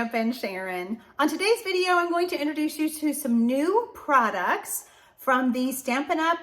Stampin' Sharon. On today's video, I'm going to introduce you to some new products from the Stampin' Up!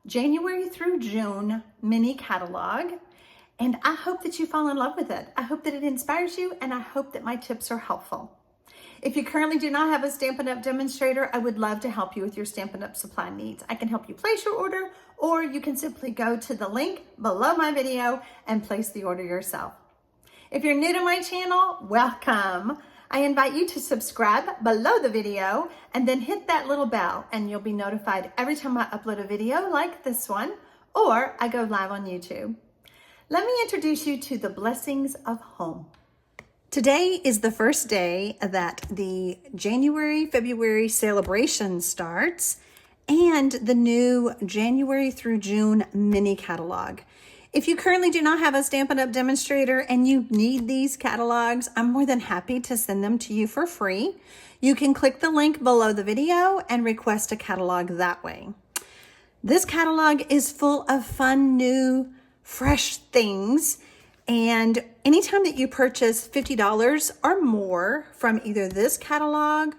January through June mini catalog. And I hope that you fall in love with it. I hope that it inspires you, and I hope that my tips are helpful. If you currently do not have a Stampin' Up! Demonstrator, I would love to help you with your Stampin' Up! Supply needs. I can help you place your order, or you can simply go to the link below my video and place the order yourself. If you're new to my channel, welcome. I invite you to subscribe below the video and then hit that little bell, and you'll be notified every time I upload a video like this one or I go live on YouTube. Let me introduce you to the Blessings of Home. Today is the first day that the January-February celebration starts and the new January through June mini catalog. If you currently do not have a Stampin' Up! Demonstrator and you need these catalogs, I'm more than happy to send them to you for free. You can click the link below the video and request a catalog that way. This catalog is full of fun, new, fresh things. And anytime that you purchase $50 or more from either this catalog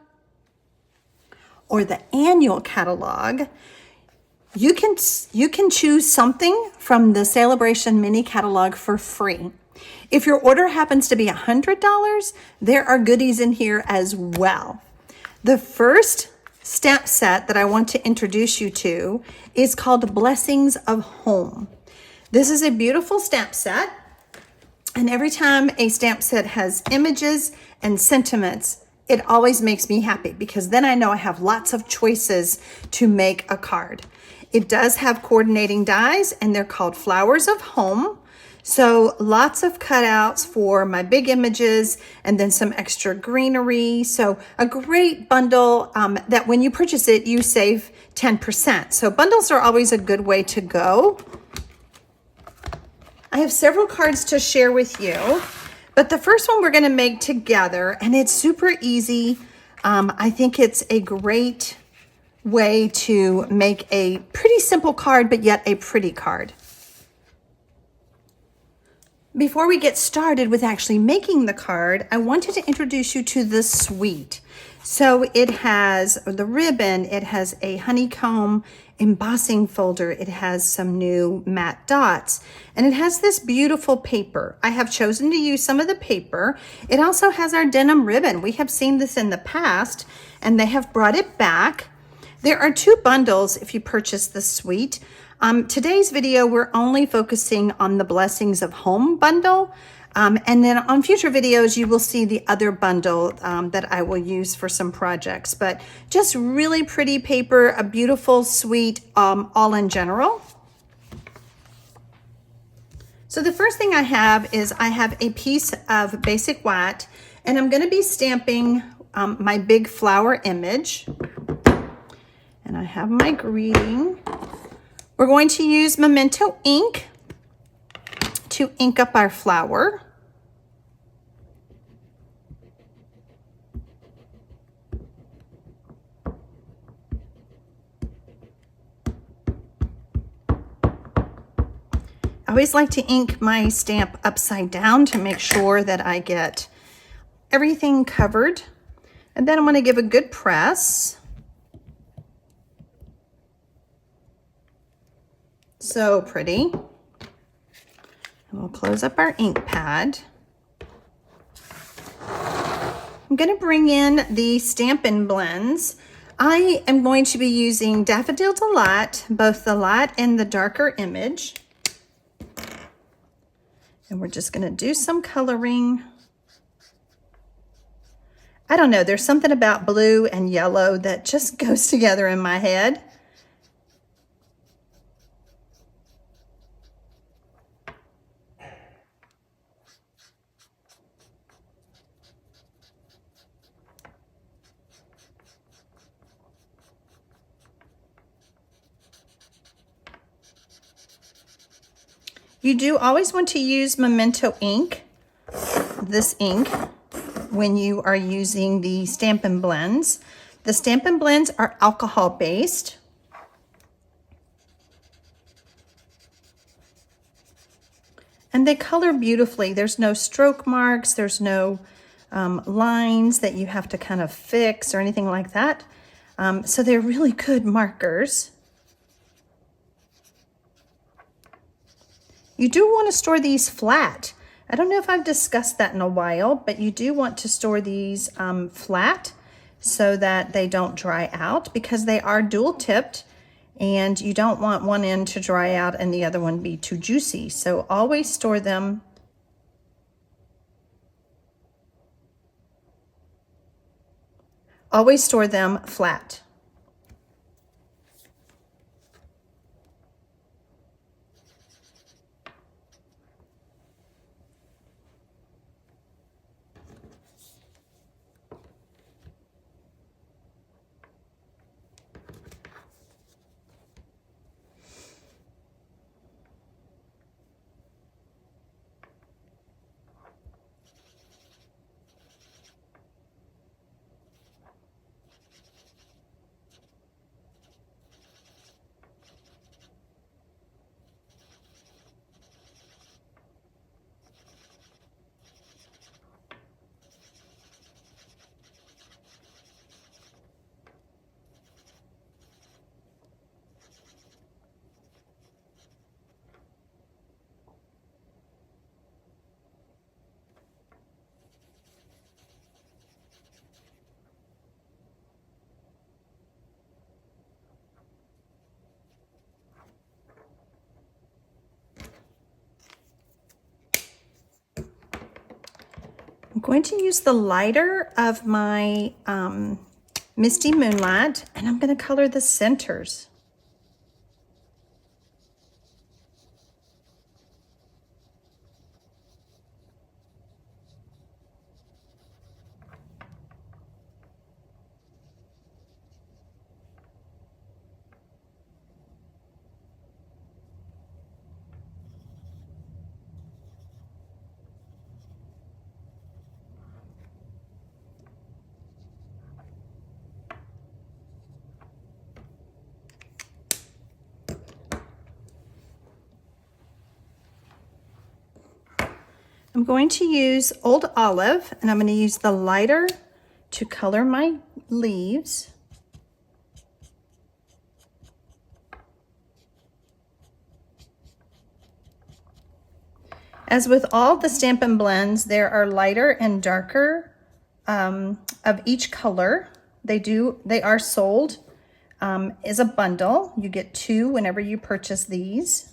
or the annual catalog, you can choose something from the Celebration Mini Catalog for free. If your order happens to be $100, there are goodies in here as well. The first stamp set that I want to introduce you to is called Blessings of Home. This is a beautiful stamp set, and every time a stamp set has images and sentiments, it always makes me happy because then I know I have lots of choices to make a card. It does have coordinating dies, and they're called Flowers of Home. So lots of cutouts for my big images and then some extra greenery. So a great bundle that when you purchase it, you save 10%. So bundles are always a good way to go. I have several cards to share with you, but the first one we're going to make together, and it's super easy. I think it's a great way to make a pretty simple card, but yet a pretty card. Before we get started with actually making the card, I wanted to introduce you to the suite. So it has the ribbon, it has a honeycomb embossing folder, it has some new matte dots, and it has this beautiful paper. I have chosen to use some of the paper. It also has our denim ribbon. We have seen this in the past, and they have brought it back. There are two bundles if you purchase the suite. Today's video, we're only focusing on the Blessings of Home bundle. And then on future videos, you will see the other bundle that I will use for some projects. But just really pretty paper, a beautiful suite, all in general. So the first thing I have is I have a piece of basic white, and I'm going to be stamping my big flower image. And I have my greeting. We're going to use Memento ink to ink up our flower. I always like to ink my stamp upside down to make sure that I get everything covered. And then I'm going to give a good press. So pretty. And we'll close up our ink pad. I'm going to bring in the Stampin' blends. I am going to be using Daffodil Delight, both the light and the darker image. And we're just going to do some coloring. I don't know, there's something about blue and yellow that just goes together in my head. You do always want to use Memento ink, this ink, when you are using the Stampin' blends. The Stampin' blends are alcohol based. And they color beautifully. There's no stroke marks, there's no lines that you have to kind of fix or anything like that. So they're really good markers. You do want to store these flat. I don't know if I've discussed that in a while, but you do want to store these flat so that they don't dry out, because they are dual tipped and you don't want one end to dry out and the other one be too juicy. So always store them flat. I'm going to use the lighter of my Misty Moonlight, and I'm going to color the centers. I'm going to use Old Olive, and I'm going to use the lighter to color my leaves. As with all the Stampin' blends, there are lighter and darker of each color. They are sold as a bundle. You get 2 whenever you purchase these.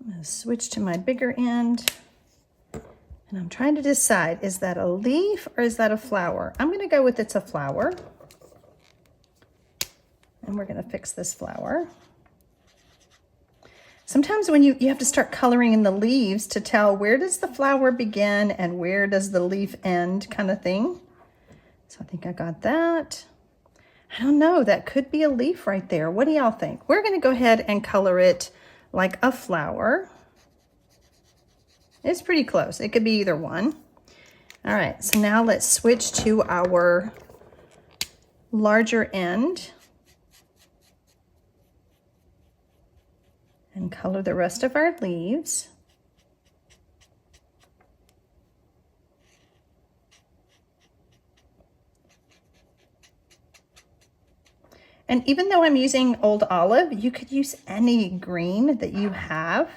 I'm going to switch to my bigger end. And I'm trying to decide, is that a leaf or is that a flower? I'm going to go with it's a flower. And we're going to fix this flower. Sometimes when you have to start coloring in the leaves to tell where does the flower begin and where does the leaf end, kind of thing. So I think I got that. I don't know, that could be a leaf right there. What do y'all think? We're going to go ahead and color it like a flower. It's pretty close. It could be either one. All right, so now let's switch to our larger end and color the rest of our leaves. And even though I'm using Old Olive, you could use any green that you have.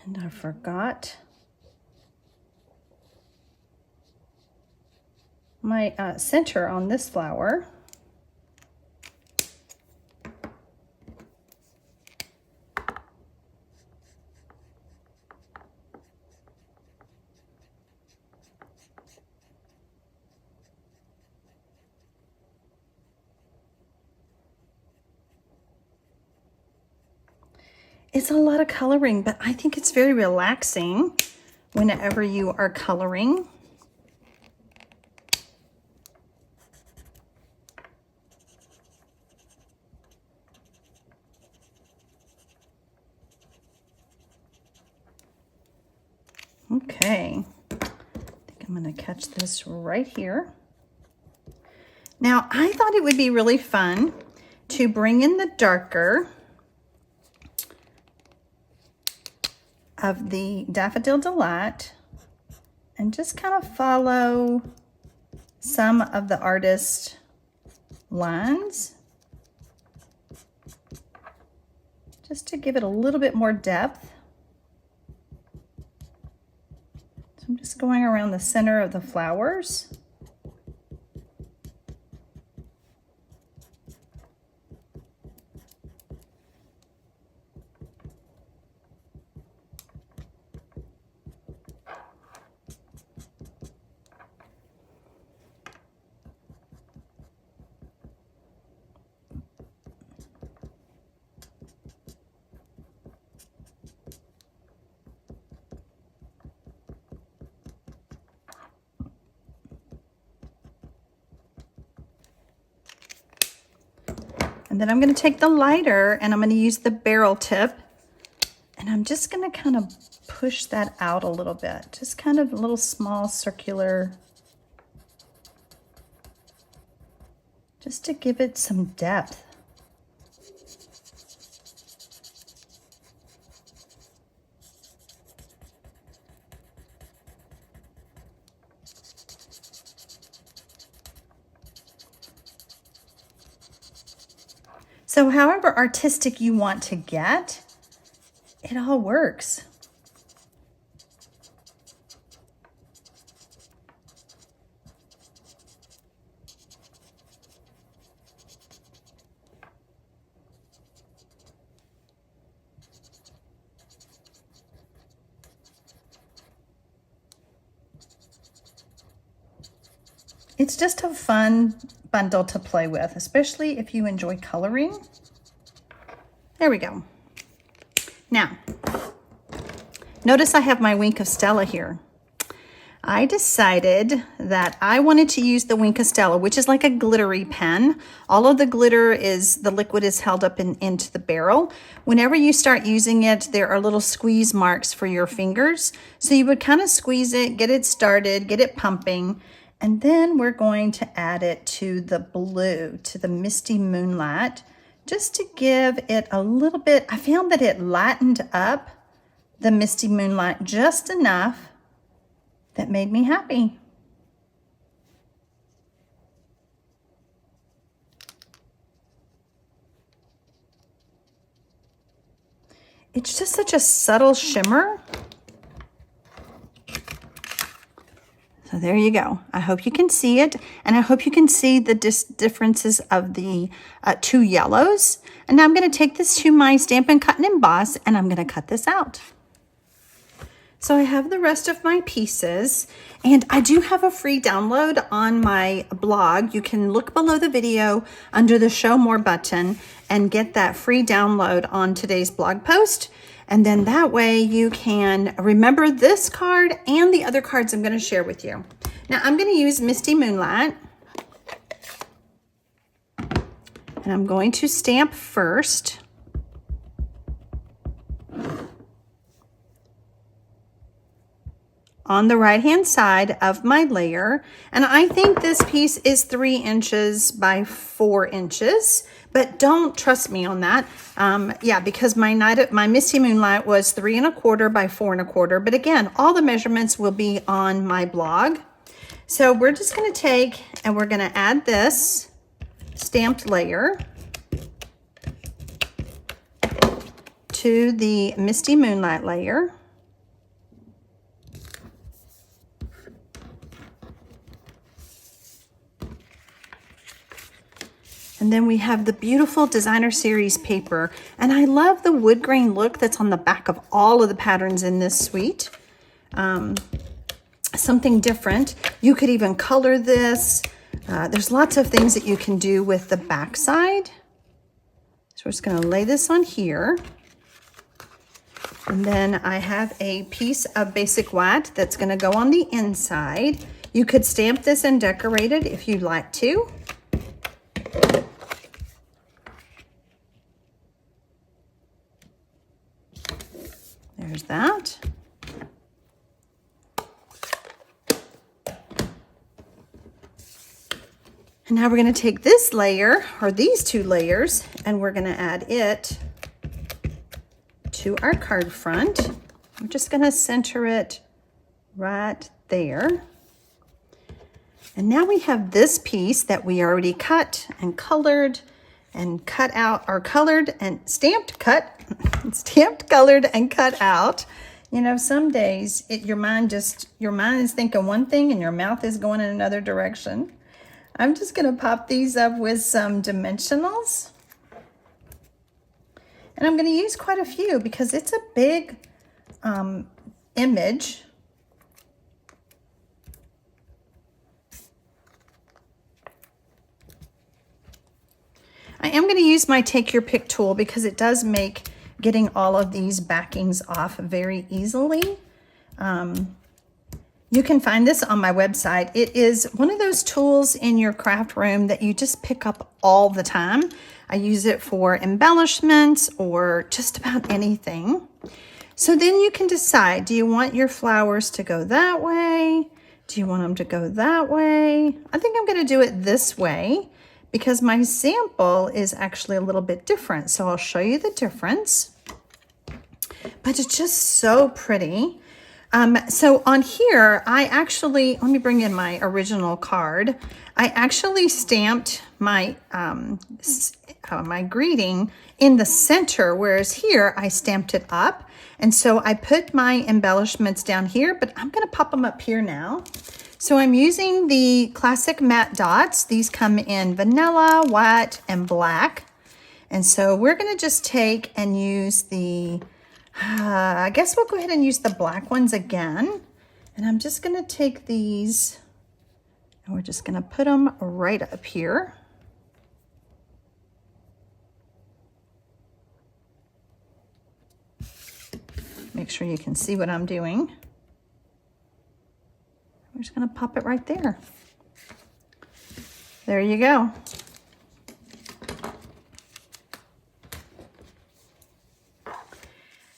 And I forgot my center on this flower. It's a lot of coloring, but I think it's very relaxing whenever you are coloring. Okay, I think I'm gonna catch this right here. Now, I thought it would be really fun to bring in the darker of the Daffodil Delight and just kind of follow some of the artist's lines just to give it a little bit more depth. So I'm just going around the center of the flowers. And then I'm going to take the lighter and I'm going to use the barrel tip, and I'm just going to kind of push that out a little bit, just kind of a little small circular, just to give it some depth. So however artistic you want to get, it all works. It's just a fun bundle to play with, especially if you enjoy coloring. There we go. Now, notice I have my Wink of Stella here. I decided that I wanted to use the Wink of Stella, which is like a glittery pen. All of the glitter is, the liquid is held up into the barrel. Whenever you start using it, there are little squeeze marks for your fingers. So you would kind of squeeze it, get it started, get it pumping, and then we're going to add it to the blue, to the Misty Moonlight, just to give it a little bit. I found that it lightened up the Misty Moonlight just enough that made me happy. It's just such a subtle shimmer. So there you go. I hope you can see it, and I hope you can see the differences of the two yellows. And now I'm going to take this to my Stampin' Cut and Emboss, and I'm going to cut this out. So I have the rest of my pieces, and I do have a free download on my blog. You can look below the video under the Show More button and get that free download on today's blog post. And then that way you can remember this card and the other cards I'm going to share with you. Now I'm going to use Misty Moonlight. And I'm going to stamp first. On the right-hand side of my layer. And I think this piece is 3 inches by 4 inches. But don't trust me on that. Yeah, because my Misty Moonlight was 3 1/4 by 4 1/4. But again, all the measurements will be on my blog. So we're just going to take and we're going to add this stamped layer to the Misty Moonlight layer. And then we have the beautiful Designer Series paper. And I love the wood grain look that's on the back of all of the patterns in this suite. Something different. You could even color this. There's lots of things that you can do with the back side. So we're just going to lay this on here. And then I have a piece of basic white that's going to go on the inside. You could stamp this and decorate it if you'd like to. There's that. And now we're going to take this layer, or these two layers, and we're going to add it to our card front. I'm just going to center it right there. And now we have this piece that we already cut and colored and cut out, or colored and stamped, stamped, colored, and cut out. You know, some days your mind is thinking one thing and your mouth is going in another direction. I'm just going to pop these up with some dimensionals. And I'm going to use quite a few because it's a big image. I am going to use my Take Your Pick tool because it does make getting all of these backings off very easily. You can find this on my website. It is one of those tools in your craft room that you just pick up all the time. I use it for embellishments or just about anything. So then you can decide, do you want your flowers to go that way? Do you want them to go that way? I think I'm going to do it this way because my sample is actually a little bit different. So I'll show you the difference. But it's just so pretty. So on here, I actually, let me bring in my original card. I actually stamped my, my greeting in the center, whereas here I stamped it up. And so I put my embellishments down here, but I'm going to pop them up here now. So I'm using the classic matte dots. These come in vanilla, white, and black. And so we're going to just take and use the, I guess we'll go ahead and use the black ones again. And I'm just going to take these and we're just going to put them right up here. Make sure you can see what I'm doing. We're just going to pop it right there. There you go.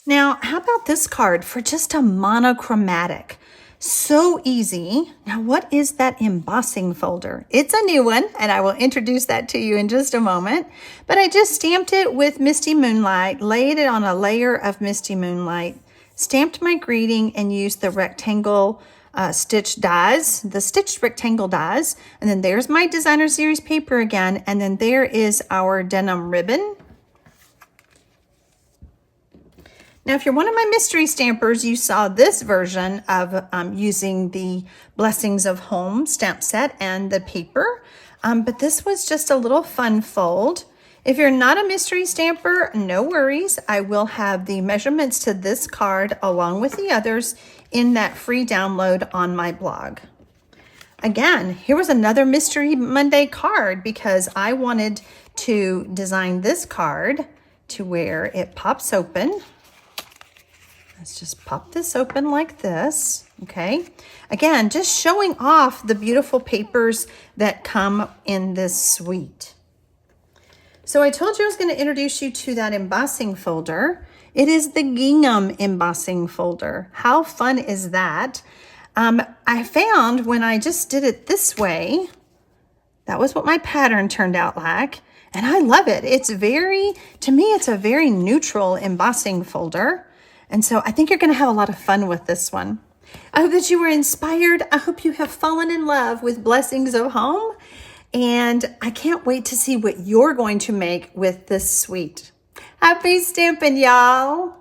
Now, how about this card for just a monochromatic? So easy. Now, what is that embossing folder? It's a new one, and I will introduce that to you in just a moment. But I just stamped it with Misty Moonlight, laid it on a layer of Misty Moonlight, stamped my greeting, and used the rectangle stitch dies, the stitched rectangle dies. And then there's my Designer Series paper again. And then there is our denim ribbon. Now, if you're one of my mystery stampers, you saw this version of using the Blessings of Home stamp set and the paper. But this was just a little fun fold. If you're not a mystery stamper, no worries. I will have the measurements to this card along with the others in that free download on my blog. Again, here was another Mystery Monday card because I wanted to design this card to where it pops open. Let's just pop this open like this, okay? Again, just showing off the beautiful papers that come in this suite. So I told you I was going to introduce you to that embossing folder. It is the gingham embossing folder. How fun is that? I found when I just did it this way, that was what my pattern turned out like. And I love it. It's very, to me, it's a very neutral embossing folder. And so I think you're going to have a lot of fun with this one. I hope that you were inspired. I hope you have fallen in love with Blessings of Home. And I can't wait to see what you're going to make with this suite. Happy stamping, y'all.